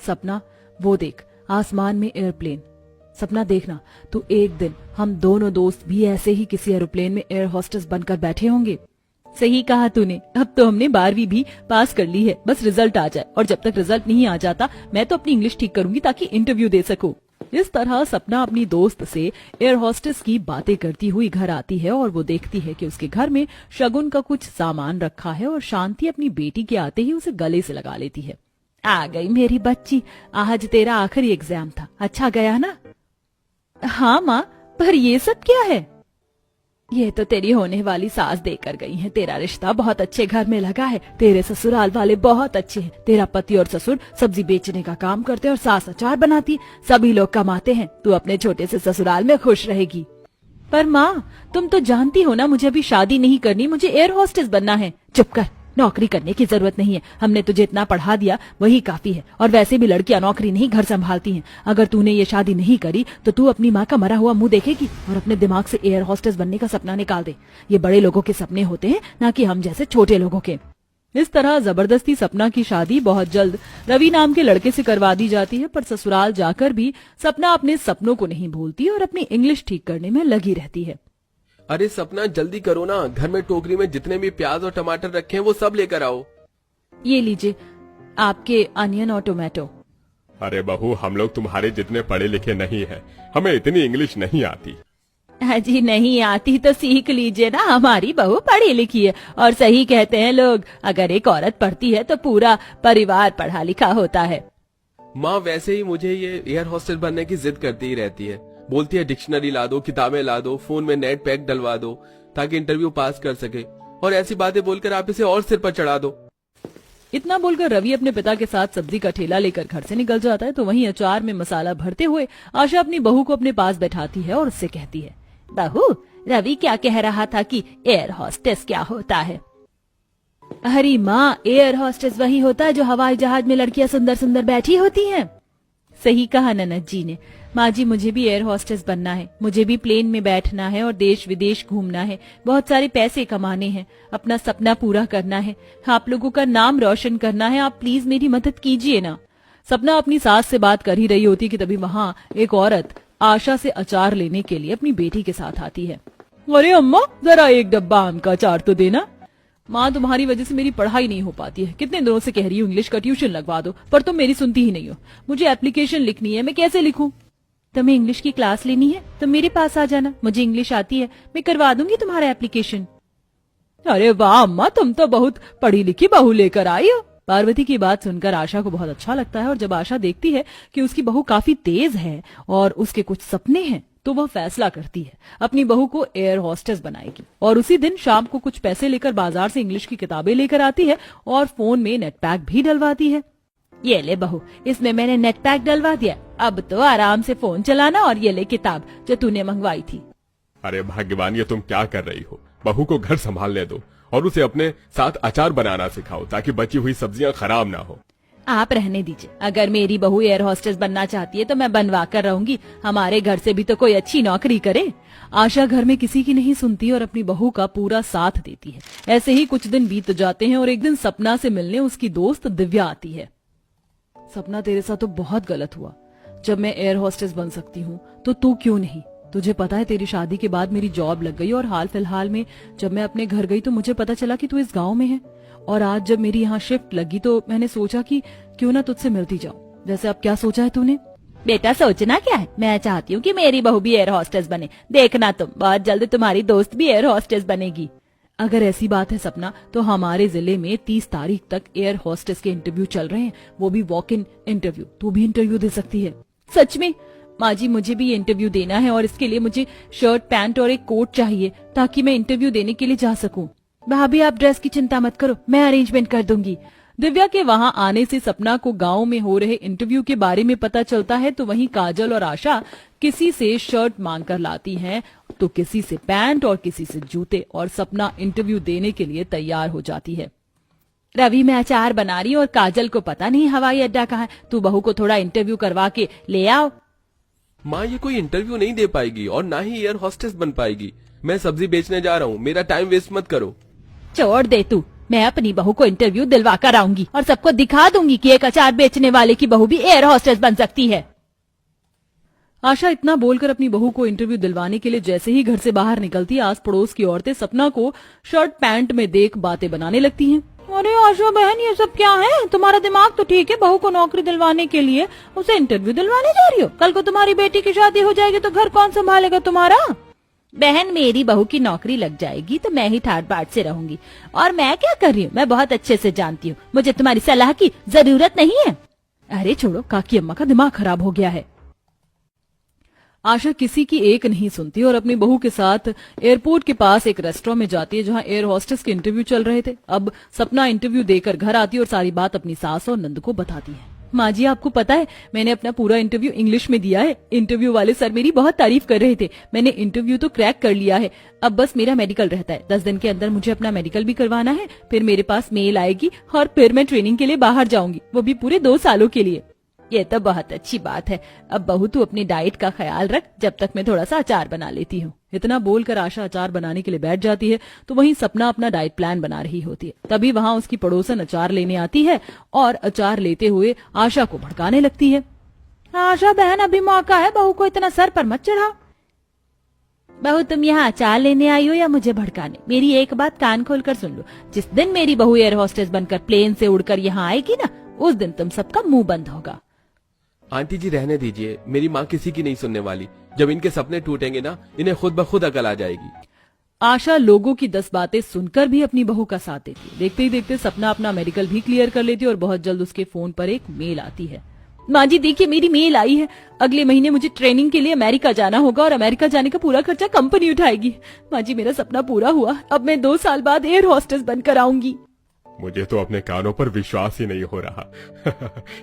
सपना वो देख, आसमान में एयरप्लेन। सपना देखना, तो एक दिन हम दोनों दोस्त भी ऐसे ही किसी एरोप्लेन में एयर होस्टेस बनकर बैठे होंगे। सही कहा तूने, अब तो हमने 12वीं भी पास कर ली है, बस रिजल्ट आ जाए, और जब तक रिजल्ट नहीं आ जाता मैं तो अपनी इंग्लिश ठीक करूंगी ताकि इंटरव्यू दे सकूं। इस तरह सपना अपनी दोस्त से एयर होस्टेस की बातें करती हुई घर आती है और वो देखती है कि उसके घर में शगुन का कुछ सामान रखा है और शांति अपनी बेटी के आते ही उसे गले से लगा लेती है। आ गई मेरी बच्ची, आज तेरा आखिरी एग्जाम था, अच्छा गया ना? हाँ माँ, पर ये सब क्या है? ये तो तेरी होने वाली सास देकर गई है। तेरा रिश्ता बहुत अच्छे घर में लगा है, तेरे ससुराल वाले बहुत अच्छे हैं। तेरा पति और ससुर सब्जी बेचने का काम करते और सास अचार बनाती, सभी लोग कमाते हैं। तू अपने छोटे से ससुराल में खुश रहेगी। पर माँ, तुम तो जानती हो ना, मुझे अभी शादी नहीं करनी, मुझे एयर होस्टेस बनना है। चुप कर, नौकरी करने की जरूरत नहीं है, हमने तुझे इतना पढ़ा दिया वही काफी है। और वैसे भी लड़कियां नौकरी नहीं घर संभालती हैं। अगर तूने ये शादी नहीं करी तो तू अपनी माँ का मरा हुआ मुंह देखेगी और अपने दिमाग से एयर होस्टेस बनने का सपना निकाल दे। ये बड़े लोगों के सपने होते हैं, ना कि हम जैसे छोटे लोगों के। इस तरह जबरदस्ती सपना की शादी बहुत जल्द रवि नाम के लड़के से करवा दी जाती है। पर ससुराल जाकर भी सपना अपने सपनों को नहीं भूलती और अपनी इंग्लिश ठीक करने में लगी रहती है। अरे सपना, जल्दी करो ना, घर में टोकरी में जितने भी प्याज और टमाटर रखे हैं वो सब लेकर आओ। ये लीजिए आपके अनियन और टोमेटो। अरे बहू, हम लोग तुम्हारे जितने पढ़े लिखे नहीं हैं, हमें इतनी इंग्लिश नहीं आती। जी नहीं आती तो सीख लीजिए ना, हमारी बहू पढ़ी लिखी है। और सही कहते हैं लोग, अगर एक औरत पढ़ती है तो पूरा परिवार पढ़ा लिखा होता है। माँ वैसे ही मुझे ये एयर होस्टेस बनने की जिद करती ही रहती है। बोलती है डिक्शनरी ला दो, किताबें ला दो, फोन में नेट पैक डलवा दो ताकि इंटरव्यू पास कर सके, और ऐसी बातें बोलकर आप इसे और सिर पर चढ़ा दो। इतना बोलकर रवि अपने पिता के साथ सब्जी का ठेला लेकर घर से निकल जाता है। तो वहीं अचार में मसाला भरते हुए आशा अपनी बहू को अपने पास बैठाती है और उससे कहती है, बहू, रवि क्या कह रहा था कि एयर होस्टेस क्या होता है? अरे माँ, एयर होस्टेस वही होता है जो हवाई जहाज में लड़कियां सुंदर सुंदर बैठी होती हैं। सही कहा ननद जी ने। माँ जी, मुझे भी एयर होस्टेस बनना है, मुझे भी प्लेन में बैठना है और देश विदेश घूमना है, बहुत सारे पैसे कमाने हैं, अपना सपना पूरा करना है, आप लोगों का नाम रोशन करना है। आप प्लीज मेरी मदद कीजिए ना। सपना अपनी सास से बात कर ही रही होती कि तभी वहाँ एक औरत आशा से अचार लेने के लिए अपनी बेटी के साथ आती है। अरे अम्मा, जरा एक डब्बा आम का अचार तो देना। माँ, तुम्हारी वजह से मेरी पढ़ाई नहीं हो पाती है, कितने दिनों से कह रही हूँ इंग्लिश का ट्यूशन लगवा दो, पर तुम मेरी सुनती ही नहीं हो। मुझे एप्लीकेशन लिखनी है, मैं कैसे लिखूं? तुम्हें इंग्लिश की क्लास लेनी है तो मेरे पास आ जाना, मुझे इंग्लिश आती है, मैं करवा दूंगी तुम्हारा एप्लीकेशन। अरे वाह अम्मा, तुम तो बहुत पढ़ी लिखी बहू लेकर आई हो। पार्वती की बात सुनकर आशा को बहुत अच्छा लगता है और जब आशा देखती है कि उसकी बहू काफी तेज है और उसके कुछ सपने हैं, तो वह फैसला करती है अपनी बहू को एयर होस्टेस बनाएगी। और उसी दिन शाम को कुछ पैसे लेकर बाजार से इंग्लिश की किताबें लेकर आती है और फोन में नेट पैक भी डलवाती है। ये ले बहू, इसमें मैंने नेट पैक डलवा दिया, अब तो आराम से फोन चलाना, और ये ले किताब जो तूने मंगवाई थी। अरे भाग्यवान, ये तुम क्या कर रही हो? बहू को घर संभालने दो और उसे अपने साथ अचार बनाना सिखाओ ताकि बची हुई सब्जियां खराब ना हो। आप रहने दीजिए, अगर मेरी बहू एयर होस्टेस बनना चाहती है तो मैं बनवा कर रहूंगी, हमारे घर से भी तो कोई अच्छी नौकरी करे। आशा घर में किसी की नहीं सुनती और अपनी बहू का पूरा साथ देती है। ऐसे ही कुछ दिन बीत जाते हैं और एक दिन सपना से मिलने उसकी दोस्त दिव्या आती है। सपना, तेरे साथ तो बहुत गलत हुआ। जब मैं एयर होस्टेस बन सकती हूँ तो तू क्यों नहीं? तुझे पता है तेरी शादी के बाद मेरी जॉब लग गई और हाल फिलहाल में जब मैं अपने घर गई तो मुझे पता चला कि तू इस गांव में है। और आज जब मेरी यहाँ शिफ्ट लगी तो मैंने सोचा कि क्यों ना तुझसे मिलती जाऊं। वैसे अब क्या सोचा है तूने? बेटा, सोचना क्या है, मैं चाहती हूँ कि मेरी बहू भी एयर होस्टेस बने। देखना तुम, बहुत जल्द तुम्हारी दोस्त भी एयर होस्टेस बनेगी। अगर ऐसी बात है सपना, तो हमारे जिले में 30 तारीख तक एयर होस्टेस के इंटरव्यू चल रहे हैं, वो भी वॉक इन इंटरव्यू। तू भी इंटरव्यू दे सकती है। सच में? माँ जी, मुझे भी इंटरव्यू देना है और इसके लिए मुझे शर्ट पैंट और एक कोट चाहिए ताकि मैं इंटरव्यू देने के लिए जा सकूं। भाभी, आप ड्रेस की चिंता मत करो, मैं अरेंजमेंट कर दूंगी। दिव्या के वहां आने से सपना को गांव में हो रहे इंटरव्यू के बारे में पता चलता है। तो वहीं काजल और आशा किसी से शर्ट मांग कर लाती हैं, तो किसी से पैंट और किसी से जूते, और सपना इंटरव्यू देने के लिए तैयार हो जाती है। रवि, मैं अचार बना रही हूँ और काजल को पता नहीं हवाई अड्डा कहाँ है, तू बहू को थोड़ा इंटरव्यू करवा के ले आओ। माँ, ये कोई इंटरव्यू नहीं दे पाएगी और ना ही एयर होस्टेस बन पाएगी। मैं सब्जी बेचने जा रहा हूँ, मेरा टाइम वेस्ट मत करो। छोड़ दे तू, मैं अपनी बहू को इंटरव्यू दिलवा कर आऊंगी और सबको दिखा दूंगी कि एक अचार बेचने वाले की बहू भी एयर होस्टेस बन सकती है। आशा इतना बोलकर अपनी बहू को इंटरव्यू दिलवाने के लिए जैसे ही घर से बाहर निकलती, आस पड़ोस की औरतें सपना को शर्ट पैंट में देख बातें बनाने लगती हैं। अरे आशा बहन, ये सब क्या है? तुम्हारा दिमाग तो ठीक है, बहू को नौकरी दिलवाने के लिए उसे इंटरव्यू दिलवाने जा रही हो। कल को तुम्हारी बेटी की शादी हो जाएगी तो घर कौन संभालेगा तुम्हारा? बहन, मेरी बहू की नौकरी लग जाएगी तो मैं ही ठाट बाट से रहूंगी। और मैं क्या कर रही हूँ मैं बहुत अच्छे से जानती हूँ, मुझे तुम्हारी सलाह की जरूरत नहीं है। अरे छोड़ो, काकी अम्मा का दिमाग खराब हो गया है। आशा किसी की एक नहीं सुनती और अपनी बहू के साथ एयरपोर्ट के पास एक रेस्टोरेंट में जाती है जहां एयर होस्टेस के इंटरव्यू चल रहे थे। अब सपना इंटरव्यू देकर घर आती है और सारी बात अपनी सास और नंद को बताती है। माँ जी, आपको पता है मैंने अपना पूरा इंटरव्यू इंग्लिश में दिया है। इंटरव्यू वाले सर मेरी बहुत तारीफ कर रहे थे। मैंने इंटरव्यू तो क्रैक कर लिया है, अब बस मेरा मेडिकल रहता है। 10 दिन के अंदर मुझे अपना मेडिकल भी करवाना है, फिर मेरे पास मेल आएगी और फिर मैं ट्रेनिंग के लिए बाहर जाऊंगी, वो भी पूरे 2 सालों के लिए। ये तो बहुत अच्छी बात है। अब बहू तू अपनी डाइट का ख्याल रख, जब तक मैं थोड़ा सा अचार बना लेती हूँ। इतना बोलकर आशा अचार बनाने के लिए बैठ जाती है तो वहीं सपना अपना डाइट प्लान बना रही होती है। तभी वहां उसकी पड़ोसन अचार लेने आती है और अचार लेते हुए आशा को भड़काने लगती है। आशा बहन, अभी मौका है, बहू को इतना सर पर मत चढ़ाओ। बहू, तुम यहाँ अचार लेने आई हो या मुझे भड़काने? मेरी एक बात कान खोलकर सुन लो, जिस दिन मेरी बहू एयर होस्टेस बनकर प्लेन से उड़कर यहाँ आएगी ना, उस दिन तुम सबका मुंह बंद होगा। आंटी जी रहने दीजिए, मेरी माँ किसी की नहीं सुनने वाली। जब इनके सपने टूटेंगे ना, इन्हें खुद ब खुद अकल आ जाएगी। आशा लोगों की 10 बातें सुनकर भी अपनी बहू का साथ देती है। देखते ही देखते सपना अपना मेडिकल भी क्लियर कर लेती है और बहुत जल्द उसके फोन पर एक मेल आती है। माँ जी देखिए, मेरी मेल आई है। अगले महीने मुझे ट्रेनिंग के लिए अमेरिका जाना होगा और अमेरिका जाने का पूरा खर्चा कंपनी उठाएगी। माँ जी, मेरा सपना पूरा हुआ, अब मैं 2 साल बाद एयर होस्टेस बनकर आऊंगी। मुझे तो अपने कानों पर विश्वास ही नहीं हो रहा।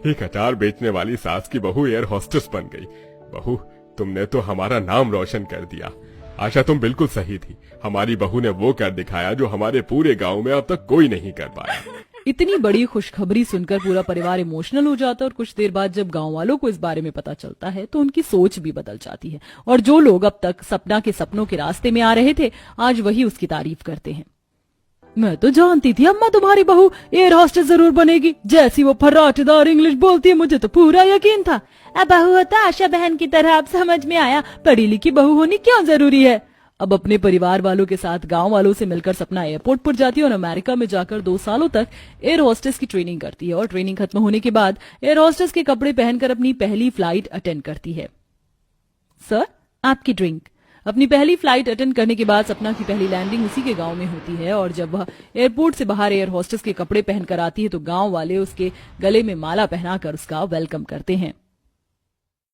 एक अचार बेचने वाली सास की बहू एयर होस्टेस बन गई। बहू, तुमने तो हमारा नाम रोशन कर दिया। आशा, तुम बिल्कुल सही थी। हमारी बहू ने वो कर दिखाया जो हमारे पूरे गांव में अब तक कोई नहीं कर पाया। इतनी बड़ी खुशखबरी सुनकर पूरा परिवार इमोशनल हो जाता है और कुछ देर बाद जब गांव वालों को इस बारे में पता चलता है तो उनकी सोच भी बदल जाती है और जो लोग अब तक सपना के सपनों के रास्ते में आ रहे थे, आज वही उसकी तारीफ करते हैं। मैं तो जानती थी अम्मा तुम्हारी बहू एयर होस्टेस जरूर बनेगी। जैसी वो फर्राटेदार इंग्लिश बोलती है, मुझे तो पूरा यकीन था। अब बहू हो तो आशा बहन की तरह अब समझ में आया पढ़ी लिखी बहू होनी क्यों जरूरी है। अब अपने परिवार वालों के साथ गांव वालों से मिलकर सपना एयरपोर्ट पर जाती है और अमेरिका में जाकर 2 सालों तक एयर होस्टेस की ट्रेनिंग करती है और ट्रेनिंग खत्म होने के बाद एयर होस्टेस के कपड़े पहनकर अपनी पहली फ्लाइट अटेंड करती है। सर, आपकी ड्रिंक। अपनी पहली फ्लाइट अटेंड करने के बाद सपना की पहली लैंडिंग उसी के गांव में होती है और जब वह एयरपोर्ट से बाहर एयर होस्टेस के कपड़े पहनकर आती है तो गांव वाले उसके गले में माला पहनाकर उसका वेलकम करते हैं।